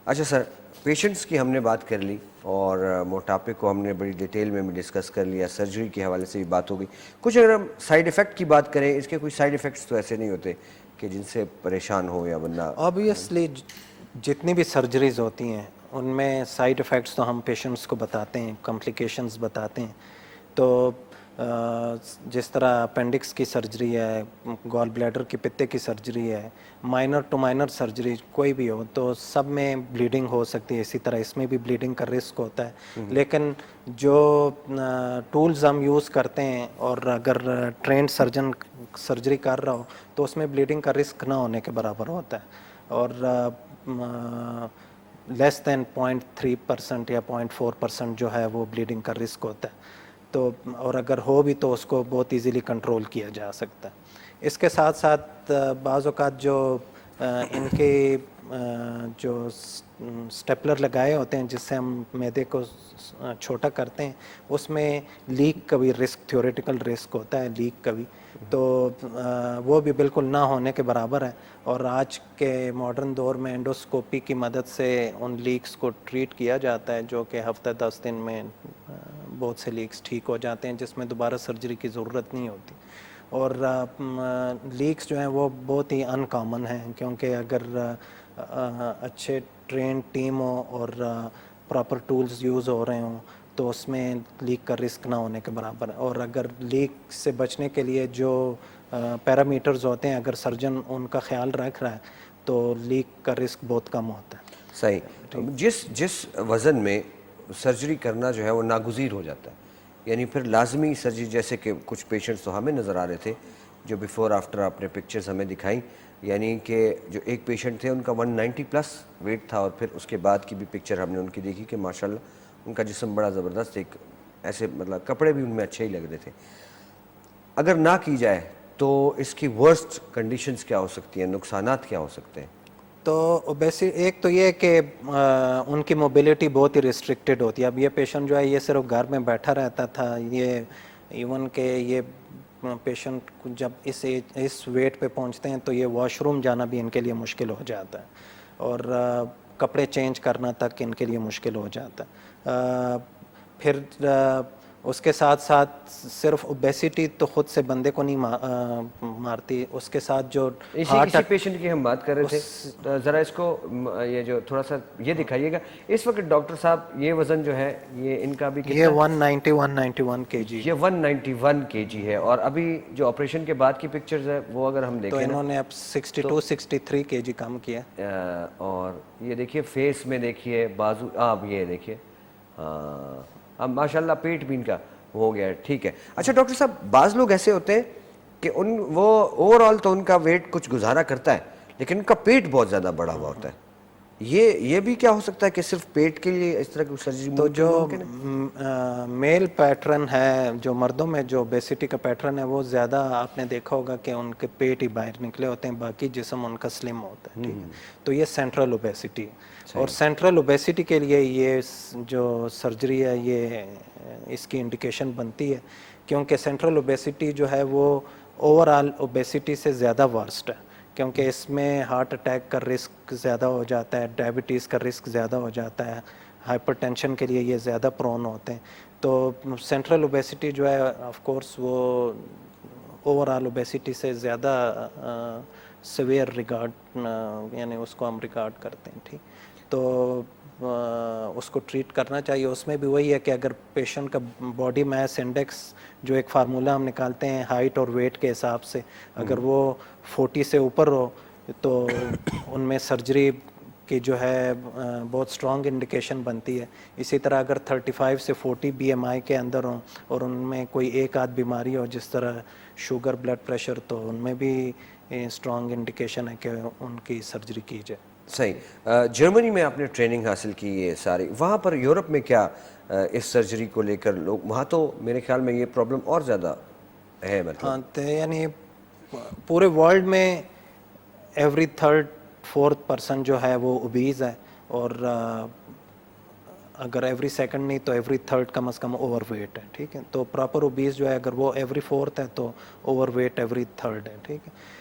اچھا سر, پیشنٹس کی ہم نے بات کر لی اور موٹاپے کو ہم نے بڑی ڈیٹیل میں بھی ڈسکس کر لیا, سرجری کے حوالے سے بھی بات ہو گئی. کچھ اگر ہم سائیڈ ایفیکٹ کی بات کریں, اس کے کوئی سائیڈ ایفیکٹس تو ایسے نہیں ہوتے کہ جن سے پریشان ہو یا بندہ؟ آبویسلی جتنی بھی سرجریز ہوتی ہیں ان میں سائیڈ ایفیکٹس تو ہم پیشنٹس کو بتاتے ہیں, کمپلیکیشنز بتاتے ہیں. تو جس طرح اپینڈکس کی سرجری ہے, گال بلیڈر کی پتے کی سرجری ہے, مائنر ٹو مائنر سرجری کوئی بھی ہو تو سب میں بلیڈنگ ہو سکتی ہے. اسی طرح اس میں بھی بلیڈنگ کا رسک ہوتا ہے. لیکن جو ٹولز ہم یوز کرتے ہیں, اور اگر ٹرینڈ سرجن سرجری کر رہا ہو تو اس میں بلیڈنگ کا رسک نہ ہونے کے برابر ہوتا ہے. اور لیس دین 0.3% یا 0.4% جو ہے وہ بلیڈنگ کا رسک ہوتا ہے. تو اور اگر ہو بھی تو اس کو بہت ایزیلی کنٹرول کیا جا سکتا ہے. اس کے ساتھ ساتھ بعض اوقات جو ان کے جو سٹیپلر لگائے ہوتے ہیں جس سے ہم معدے کو چھوٹا کرتے ہیں, اس میں لیک کا بھی رسک, تھیوریٹیکل رسک ہوتا ہے لیک کا بھی. تو وہ بھی بالکل نہ ہونے کے برابر ہے. اور آج کے ماڈرن دور میں انڈوسکوپی کی مدد سے ان لیکس کو ٹریٹ کیا جاتا ہے, جو کہ ہفتہ 10 دن میں بہت سے لیکس ٹھیک ہو جاتے ہیں, جس میں دوبارہ سرجری کی ضرورت نہیں ہوتی. اور لیکس جو ہیں وہ بہت ہی ان کامن ہیں, کیونکہ اگر اچھے ٹرین ٹیم ہو اور پراپر ٹولز یوز ہو رہے ہوں تو اس میں لیک کا رسک نہ ہونے کے برابر ہے. اور اگر لیک سے بچنے کے لیے جو پیرامیٹرز ہوتے ہیں, اگر سرجن ان کا خیال رکھ رہا ہے تو لیک کا رسک بہت کم ہوتا ہے. صحیح. جس وزن میں سرجری کرنا جو ہے وہ ناگزیر ہو جاتا ہے, یعنی پھر لازمی سرجری, جیسے کہ کچھ پیشنٹس تو ہمیں نظر آ رہے تھے جو بیفور آفٹر آپ نے پکچرز ہمیں دکھائیں, یعنی کہ جو ایک پیشنٹ تھے ان کا 190 پلس ویٹ تھا, اور پھر اس کے بعد کی بھی پکچر ہم نے ان کی دیکھی کہ ماشاءاللہ ان کا جسم بڑا زبردست, ایک ایسے مطلب کپڑے بھی ان میں اچھے ہی لگ رہے تھے. اگر نہ کی جائے تو اس کی ورسٹ کنڈیشنز کیا ہو سکتی ہیں, نقصانات کیا ہو سکتے ہیں؟ تو ایک تو یہ کہ ان کی موبلٹی بہت ہی ریسٹرکٹیڈ ہوتی ہے. اب یہ پیشنٹ جو ہے یہ صرف گھر میں بیٹھا رہتا تھا, یہ ایون کہ یہ پیشنٹ جب اس ویٹ پہ پہنچتے ہیں تو یہ واش روم جانا بھی ان کے لیے مشکل ہو جاتا ہے, اور کپڑے چینج کرنا تک ان کے لیے مشکل ہو جاتا ہے. پھر اس کے ساتھ ساتھ صرف اوبیسٹی تو خود سے بندے کو نہیں مارتی، اس کے ساتھ جو اسی پیشنٹ کی ہم بات کر رہے تھے، ذرا اس کو یہ جو تھوڑا سا یہ دکھائیے گا اس وقت ڈاکٹر صاحب، یہ وزن جو ہے یہ ان کا بھی یہ 191 کے جی، یہ 191 کے جی ہے، اور ابھی جو آپریشن کے بعد کی پکچرز ہے وہ اگر ہم تو دیکھیں انہوں نے اب 62-63 کے جی کم کیا. اور یہ دیکھیے فیس میں دیکھیے بازو، آپ یہ دیکھیے اب ماشاءاللہ پیٹ بھی ان کا ہو گیا ہے. ٹھیک ہے. اچھا ڈاکٹر صاحب، بعض لوگ ایسے ہوتے ہیں کہ وہ اوور آل تو ان کا ویٹ کچھ گزارا کرتا ہے لیکن ان کا پیٹ بہت زیادہ بڑا ہوا ہوتا ہے، یہ بھی کیا ہو سکتا ہے کہ صرف پیٹ کے لیے اس طرح کی سرجری؟ تو جو میل پیٹرن ہے، جو مردوں میں جو اوبیسٹی کا پیٹرن ہے، وہ زیادہ آپ نے دیکھا ہوگا کہ ان کے پیٹ ہی باہر نکلے ہوتے ہیں، باقی جسم ان کا سلم ہوتا ہے. ٹھیک ہے. تو یہ سینٹرل اوبیسٹی، اور سینٹرل اوبیسٹی کے لیے یہ جو سرجری ہے یہ اس کی انڈیکیشن بنتی ہے، کیونکہ سینٹرل اوبیسٹی جو ہے وہ اوور آل اوبیسٹی سے زیادہ ورسٹ ہے، کیونکہ اس میں ہارٹ اٹیک کا رسک زیادہ ہو جاتا ہے، ڈائبٹیز کا رسک زیادہ ہو جاتا ہے، ہائپر ٹینشن کے لیے یہ زیادہ پرون ہوتے ہیں. تو سینٹرل اوبیسٹی جو ہے آف کورس وہ اوور آل اوبیسٹی سے زیادہ سیویئر ریگارڈ، یعنی اس کو ہم ریگارڈ کرتے ہیں. ٹھیک. تو اس کو ٹریٹ کرنا چاہیے. اس میں بھی وہی ہے کہ اگر پیشنٹ کا باڈی میس انڈیکس جو ایک فارمولہ ہم نکالتے ہیں ہائٹ اور ویٹ کے حساب سے، اگر وہ 40 سے اوپر ہو تو ان میں سرجری کی جو ہے بہت اسٹرانگ انڈیکیشن بنتی ہے. اسی طرح اگر 35 سے 40 بی ایم آئی کے اندر ہوں اور ان میں کوئی ایک آدھ بیماری ہو جس طرح شوگر، بلڈ پریشر، تو ان میں بھی اسٹرانگ انڈیکیشن ہے کہ ان کی سرجری کی جائے. صحیح. جرمنی میں آپ نے ٹریننگ حاصل کی ہے ساری، وہاں پر یورپ میں کیا اس سرجری کو لے کر لوگ، وہاں تو میرے خیال میں یہ پرابلم اور زیادہ ہے؟ مطلب ہاں، تو یعنی پورے ورلڈ میں ایوری 3rd-4th پرسن جو ہے وہ اوبیز ہے، اور اگر ایوری 2nd نہیں تو ایوری 3rd کم از کم اوور ویٹ ہے. ٹھیک ہے. تو پراپر اوبیز جو ہے اگر وہ ایوری 4th ہے تو اوور ویٹ ایوری 3rd ہے. ٹھیک ہے.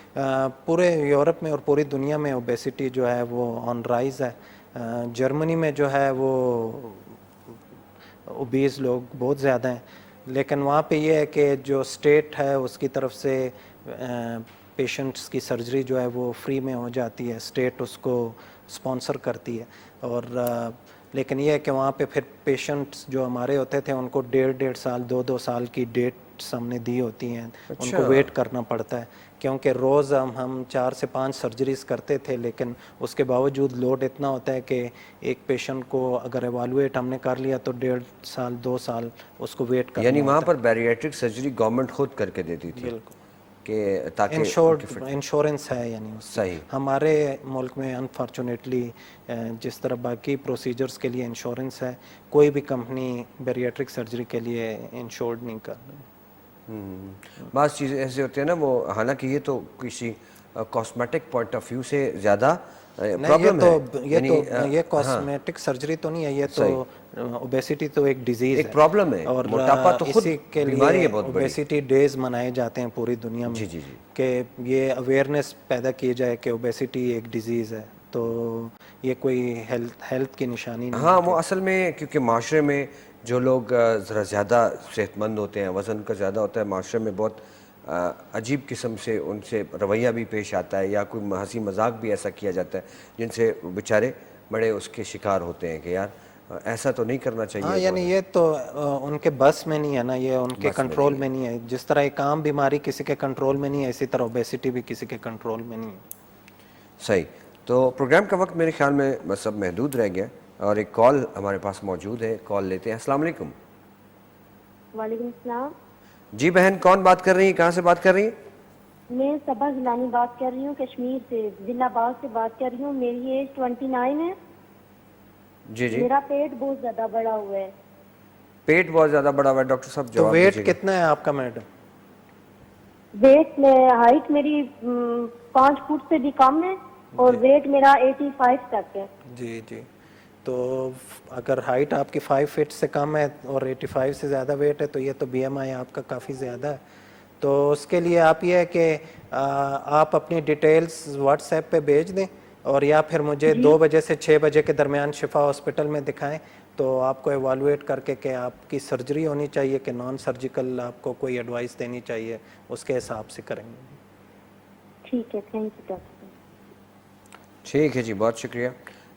پورے یورپ میں اور پوری دنیا میں اوبیسٹی جو ہے وہ آن رائز ہے. جرمنی میں جو ہے وہ اوبیز لوگ بہت زیادہ ہیں، لیکن وہاں پہ یہ ہے کہ جو اسٹیٹ ہے اس کی طرف سے پیشنٹس کی سرجری جو ہے وہ فری میں ہو جاتی ہے، اسٹیٹ اس کو اسپانسر کرتی ہے. اور لیکن یہ ہے کہ وہاں پہ پھر پیشنٹس جو ہمارے ہوتے تھے ان کو 1.5 سال 2 سال کی ڈیٹس ہم نے دی ہوتی ہیں، ان کو ویٹ کرنا پڑتا ہے، کیونکہ روز ہم 4 سے 5 سرجریز کرتے تھے، لیکن اس کے باوجود لوڈ اتنا ہوتا ہے کہ ایک پیشنٹ کو اگر ایوالویٹ ہم نے کر لیا تو 1.5 سال 2 سال اس کو ویٹ کرنا. یعنی وہاں پر بیریٹرک سرجری گورنمنٹ خود کر کے دیتی تھی؟ بالکل، کہ تاکہ انشورنس ہے. یعنی صحیح. ہمارے ملک میں انفارچونیٹلی جس طرح باقی پروسیجرز کے لیے انشورنس ہے، کوئی بھی کمپنی بیریٹرک سرجری کے لیے انشورڈ نہیں کر رہی. بعض چیزیں ایسے ہوتی ہیں نا، وہ حالانکہ یہ تو کسی کاسمیٹک پوائنٹ آف ویو سے زیادہ پرابلم ہے. یہ کاسمیٹک سرجری تو نہیں ہے، یہ تو اوبیسٹی تو ایک ڈیزیز ہے، ایک پرابلم ہے، اور موٹاپا تو خود اسی کے بیماری ہے لیے بہت بڑی. اوبیسٹی ڈیز منائے جاتے ہیں پوری دنیا میں، کہ یہ اویئرنیس پیدا کی جائے کہ اوبیسٹی ایک ڈیزیز ہے. تو یہ کوئی ہیلتھ کی نشانی نہیں. ہاں، وہ اصل میں کیونکہ معاشرے میں جو لوگ ذرا زیادہ صحت مند ہوتے ہیں، وزن کا زیادہ ہوتا ہے، معاشرے میں بہت عجیب قسم سے ان سے رویہ بھی پیش آتا ہے، یا کوئی ہنسی مذاق بھی ایسا کیا جاتا ہے جن سے بیچارے بڑے اس کے شکار ہوتے ہیں کہ یار ایسا تو نہیں کرنا چاہیے. ہاں، یعنی یہ تو ان کے بس میں نہیں ہے نا، یہ ان کے کنٹرول میں نہیں ہے. جس طرح ایک عام بیماری کسی کے کنٹرول میں نہیں ہے، اسی طرح اوبیسٹی بھی کسی کے کنٹرول میں نہیں ہے. صحیح. تو پروگرام کا وقت میرے خیال میں بس اب محدود رہ گیا، اور ایک کال ہمارے پاس موجود ہے، کال لیتے ہیں. السلام علیکم. وعلیکم السلام. جی بہن، کون بات کر رہی ہیں؟ کہاں سے بات کر رہی ہیں؟ میں صبا گیلانی بات کر رہی ہوں، کشمیر سے، ضلع باغ سے بات کر رہی ہوں. میری ایج 29 ہے. جی جی. میرا پیٹ بہت زیادہ بڑا ہوا ہے. پیٹ بہت زیادہ بڑا ہوا ہے؟ ڈاکٹر صاحب تو جواب ویٹ دیجیے. کتنا ہے آپ کا میڈم؟ ویٹ میں ہائٹ میری 5 فٹ سے بھی کم ہے، اور ویٹ میرا 85 تک ہے. جی جی. تو اگر ہائٹ آپ کی 5 فٹ سے کم ہے اور 85 سے زیادہ ویٹ ہے تو یہ تو بی ایم آئی آپ کا کافی زیادہ ہے. تو اس کے لیے آپ یہ ہے کہ آپ اپنی ڈیٹیلز واٹس ایپ پہ بھیج دیں، اور یا پھر مجھے 2 بجے سے 6 بجے کے درمیان شفا ہاسپٹل میں دکھائیں، تو آپ کو ایوالویٹ کر کے کہ آپ کی سرجری ہونی چاہیے کہ نان سرجیکل آپ کو کوئی ایڈوائس دینی چاہیے، اس کے حساب سے کریں گے. ٹھیک ہے، تھینک یو ڈاکٹر صاحب. ٹھیک ہے جی، بہت شکریہ.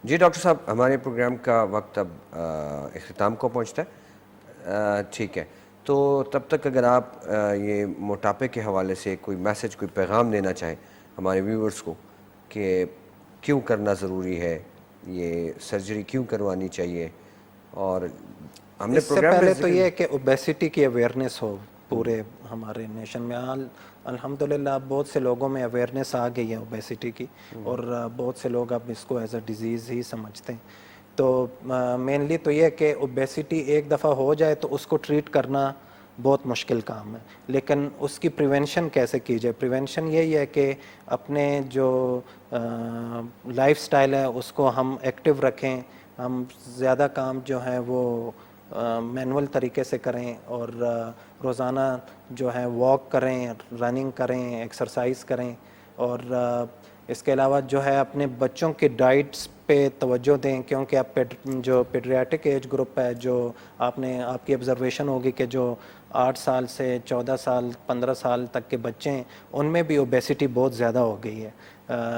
جی ڈاکٹر صاحب، ہمارے پروگرام کا وقت اب اختتام کو پہنچتا ہے. ٹھیک ہے، تو تب تک اگر آپ یہ موٹاپے کے حوالے سے کوئی میسج، کوئی پیغام دینا چاہیں ہمارے ویورز کو کہ کیوں کرنا ضروری ہے، یہ سرجری کیوں کروانی چاہیے. اور ہم نے اس سے پروگرام میں پہلے تو یہ ہے کہ اوبیسٹی کی اویئرنیس ہو پورے ہمارے نیشن میں. الحمدللہ بہت سے لوگوں میں اویئرنیس آ گئی ہے اوبیسٹی کی، اور بہت سے لوگ اب اس کو ایز اے ڈیزیز ہی سمجھتے ہیں. تو مینلی تو یہ ہے کہ اوبیسٹی ایک دفعہ ہو جائے تو اس کو ٹریٹ کرنا بہت مشکل کام ہے، لیکن اس کی پریونشن کیسے کی جائے. پریونشن یہی ہے کہ اپنے جو لائف سٹائل ہے اس کو ہم ایکٹیو رکھیں، ہم زیادہ کام جو ہے وہ مینول طریقے سے کریں، اور روزانہ جو ہے واک کریں، رننگ کریں، ایکسرسائز کریں. اور اس کے علاوہ جو ہے اپنے بچوں کی ڈائٹس پہ توجہ دیں، کیونکہ اب جو پیڈریاٹک ایج گروپ ہے، جو آپ کی آبزرویشن ہوگی کہ جو 8 سال سے 14 سال 15 سال تک کے بچے ہیں، ان میں بھی اوبیسٹی بہت زیادہ ہو گئی ہے.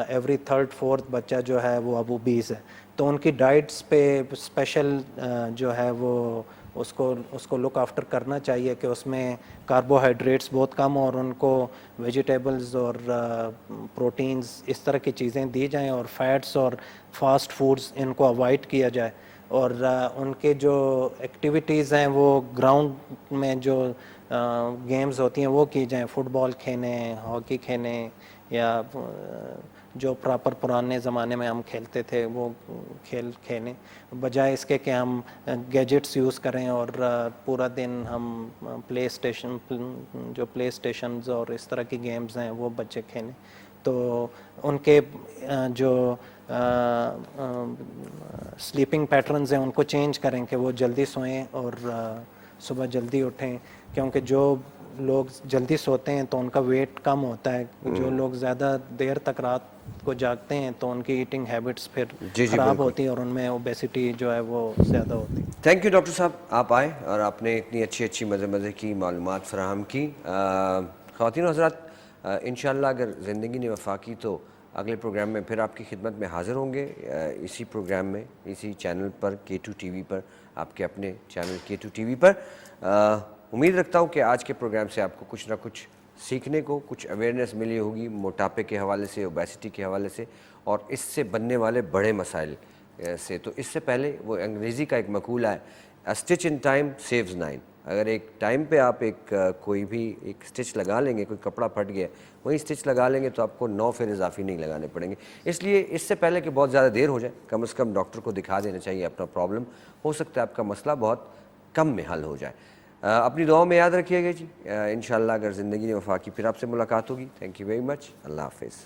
ایوری 3rd 4th بچہ جو ہے وہ اب اوبیز ہے. تو ان کی ڈائٹس پہ اسپیشل جو ہے وہ اس کو لک آفٹر کرنا چاہیے کہ اس میں کاربوہائیڈریٹس بہت کم، اور ان کو ویجیٹیبلز اور پروٹینز اس طرح کی چیزیں دی جائیں، اور فیٹس اور فاسٹ فوڈز ان کو اوائڈ کیا جائے. اور ان کے جو ایکٹیویٹیز ہیں وہ گراؤنڈ میں جو گیمز ہوتی ہیں وہ کی جائیں، فٹ بال کھیلیں، ہاکی کھیلیں، یا جو پراپر پرانے زمانے میں ہم کھیلتے تھے وہ کھیلیں، بجائے اس کے کہ ہم گیجٹس یوز کریں اور پورا دن ہم پلے اسٹیشنز اور اس طرح کی گیمز ہیں وہ بچے کھیلیں. تو ان کے جو سلیپنگ پیٹرنز ہیں ان کو چینج کریں کہ وہ جلدی سوئیں اور صبح جلدی اٹھیں، کیونکہ جو لوگ جلدی سوتے ہیں تو ان کا ویٹ کم ہوتا ہے. جو لوگ زیادہ دیر تک رات کو جاگتے ہیں تو ان کی ایٹنگ ہیبٹس پھر خراب ہوتی ہیں اور ان میں اوبیسٹی جو ہے وہ زیادہ ہوتی ہے. تھینک یو ڈاکٹر صاحب، آپ آئے اور آپ نے اتنی اچھی مزے کی معلومات فراہم کی. خواتین و حضرات، انشاءاللہ اگر زندگی نے وفا کی تو اگلے پروگرام میں پھر آپ کی خدمت میں حاضر ہوں گے، اسی پروگرام میں، اسی چینل پر، K2 TV پر، آپ کے اپنے چینل K2 TV پر. امید رکھتا ہوں کہ آج کے پروگرام سے آپ کو کچھ نہ کچھ سیکھنے کو، کچھ اویئرنیس ملی ہوگی موٹاپے کے حوالے سے، اوبیسٹی کے حوالے سے، اور اس سے بننے والے بڑے مسائل سے. تو اس سے پہلے وہ انگریزی کا ایک مقولہ ہے، "A stitch in time saves 9". اگر ایک ٹائم پہ آپ کوئی بھی ایک سٹچ لگا لیں گے، کوئی کپڑا پھٹ گیا وہیں سٹچ لگا لیں گے تو آپ کو 9 پھر اضافی نہیں لگانے پڑیں گے. اس لیے اس سے پہلے کہ بہت زیادہ دیر ہو جائے، کم از کم ڈاکٹر کو دکھا دینا چاہیے اپنا پرابلم. ہو سکتا ہے آپ کا مسئلہ بہت کم میں حل ہو جائے. اپنی دعاؤں میں یاد رکھیے گا جی. انشاءاللہ اگر زندگی نے وفا کی پھر آپ سے ملاقات ہوگی. Thank you very much. اللہ حافظ.